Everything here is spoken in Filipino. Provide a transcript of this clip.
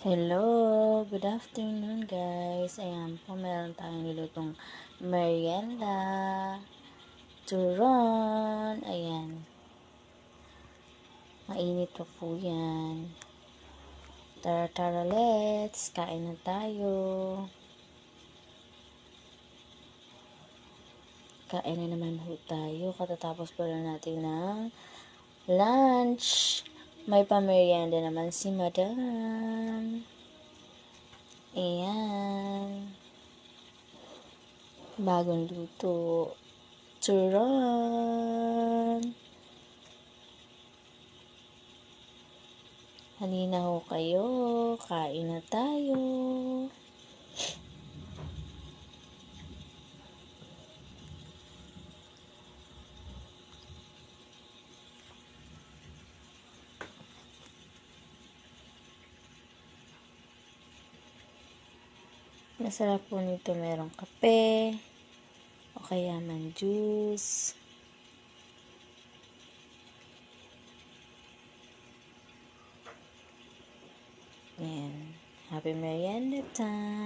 Hello, good afternoon guys. Ayan po, meron tayong nilutong merienda, turon, ayan. Mainit pa po yan. Tara, let's kain na tayo. Kain na naman po tayo. Katatapos pala natin ng lunch. May pamerienda naman si Madam. Ayan. Bagong luto. Turon. Halina ho kayo. Kain na tayo. Masarap po nito, merong kape o kaya man juice. Ayan. Happy merienda time!